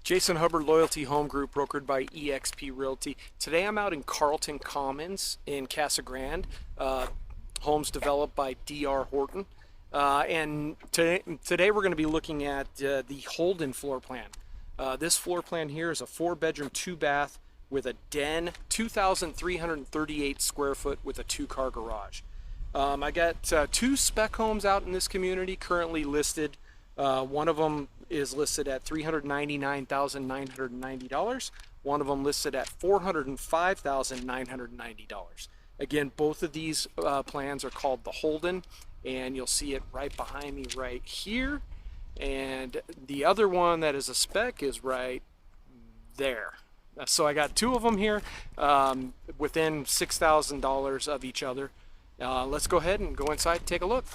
Jason Hubbard, Loyalty Home Group, brokered by eXp Realty. Today I'm out in Carlton Commons in Casa Grande. Homes developed by DR Horton. And today we're going to be looking at the Holden floor plan. This floor plan here is a 4-bedroom, 2-bath with a den, 2,338 square foot with a 2-car garage. I got 2 spec homes out in this community currently listed. One of them is listed at $399,990. One of them listed at $405,990. Again, both of these plans are called the Holden, and you'll see it right behind me right here. And the other one that is a spec is right there. So I got 2 of them here within $6,000 of each other. Let's go ahead and go inside and take a look.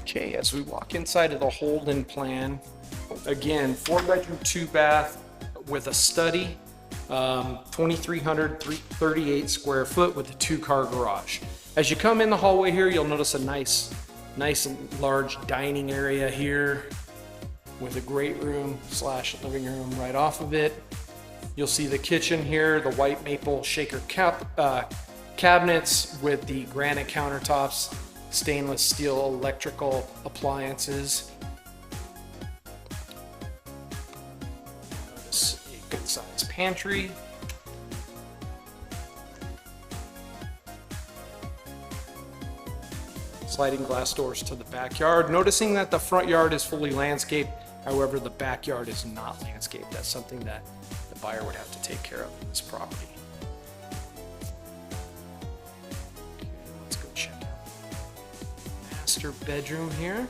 Okay, as we walk inside of the Holden plan, again, 4-bedroom, 2-bath with a study, 2,338 square foot with a 2-car garage. As you come in the hallway here, you'll notice a nice large dining area here with a great room / living room right off of it. You'll see the kitchen here, the white maple shaker cabinets with the granite countertops, stainless steel electrical appliances. Notice a good sized pantry. Sliding glass doors to the backyard. Noticing that the front yard is fully landscaped, however the backyard is not landscaped. That's something that the buyer would have to take care of in this property. Okay, let's go check out master bedroom here.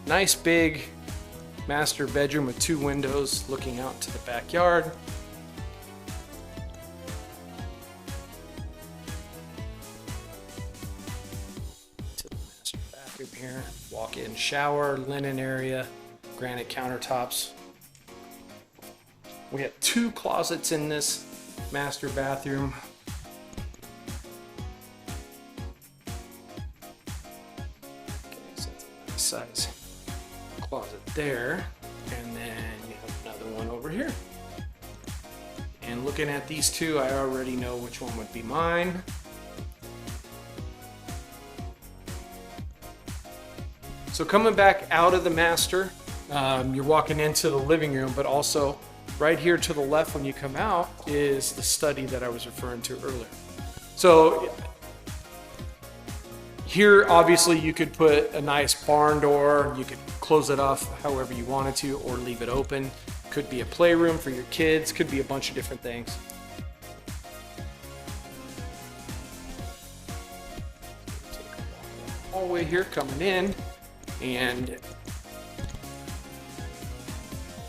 Nice big master bedroom with 2 windows looking out to the backyard. To the master bathroom here. Walk-in shower, linen area, granite countertops. We have 2 closets in this master bathroom. Size closet there, and then you have another one over here. And looking at these 2, I already know which one would be mine. So coming back out of the master, you're walking into the living room, but also right here to the left when you come out is the study that I was referring to earlier. So here, obviously, you could put a nice barn door. You could close it off however you wanted to, or leave it open. Could be a playroom for your kids. Could be a bunch of different things. Hallway here coming in, and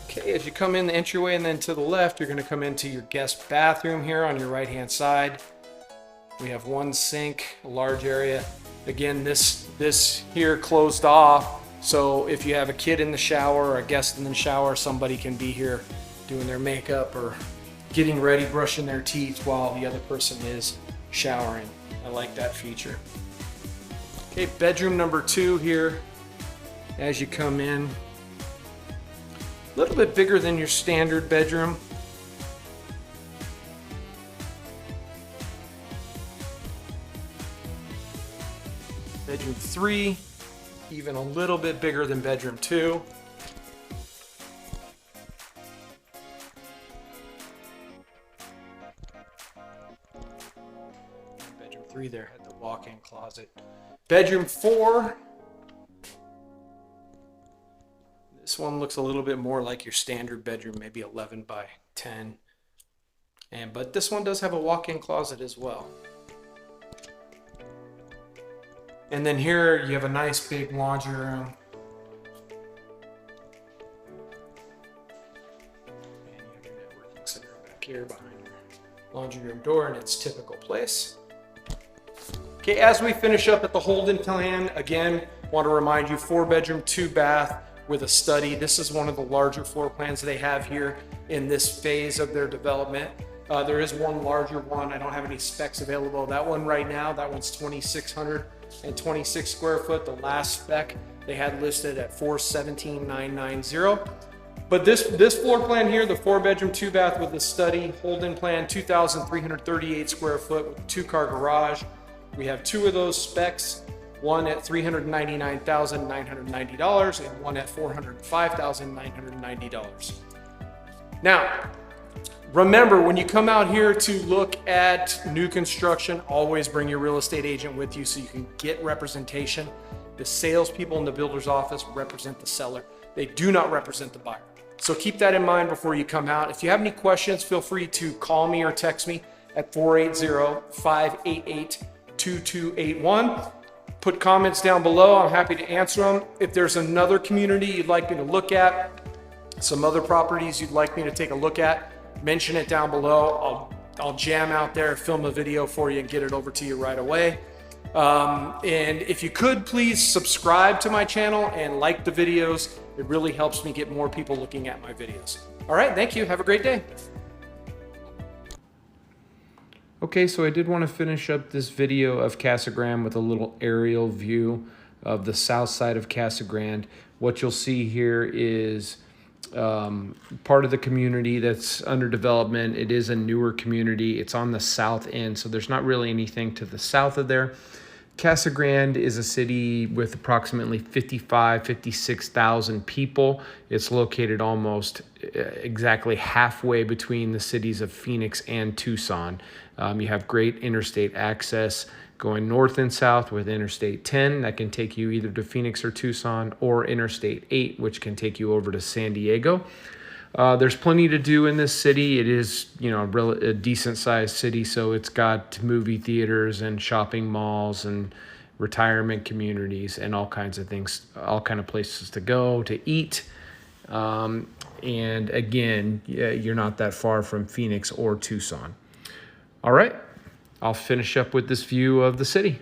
okay, as you come in the entryway and then to the left, you're going to come into your guest bathroom here on your right-hand side. We have 1 sink, a large area. Again, this here closed off, so if you have a kid in the shower or a guest in the shower, somebody can be here doing their makeup or getting ready, brushing their teeth while the other person is showering. I like that feature. Okay, bedroom number 2 here. As you come in, a little bit bigger than your standard bedroom. Bedroom 3, even a little bit bigger than bedroom 2. Bedroom 3 there had the walk-in closet. Bedroom 4. This one looks a little bit more like your standard bedroom, maybe 11 by 10. But this one does have a walk-in closet as well. And then here you have a nice big laundry room. And you have your networking center back here behind her. laundry room door in its typical place. Okay, as we finish up at the Holden plan, again, want to remind you, 4-bedroom, 2-bath with a study. This is one of the larger floor plans they have here in this phase of their development. There is one larger one. I don't have any specs available. That one right now, that one's 2,626 square foot. The last spec they had listed at 417,990. But this floor plan here, the 4-bedroom, 2-bath with the study, Holden plan, 2,338 square foot with 2-car garage. We have 2 of those specs, one at $399,990 and one at $405,990. Now, remember, when you come out here to look at new construction, always bring your real estate agent with you so you can get representation. The salespeople in the builder's office represent the seller. They do not represent the buyer. So keep that in mind before you come out. If you have any questions, feel free to call me or text me at 480-588-2281. Put comments down below. I'm happy to answer them. If there's another community you'd like me to look at, some other properties you'd like me to take a look at, mention it down below. I'll jam out there, film a video for you and get it over to you right away. And if you could, please subscribe to my channel and like the videos. It really helps me get more people looking at my videos. All right, thank you. Have a great day. Okay, so I did want to finish up this video of Casa Grande with a little aerial view of the south side of Casa Grande. What you'll see here is part of the community that's under development. It is a newer community. It's on the south end, so there's not really anything to the south of there. Casa Grande is a city with approximately 56,000 people. It's located almost exactly halfway between the cities of Phoenix and Tucson. You have great interstate access going north and south with Interstate 10 that can take you either to Phoenix or Tucson, or Interstate 8, which can take you over to San Diego. There's plenty to do in this city. It is, a decent sized city, so it's got movie theaters and shopping malls and retirement communities and all kinds of things, all kind of places to go to eat. And again, you're not that far from Phoenix or Tucson. All right, I'll finish up with this view of the city.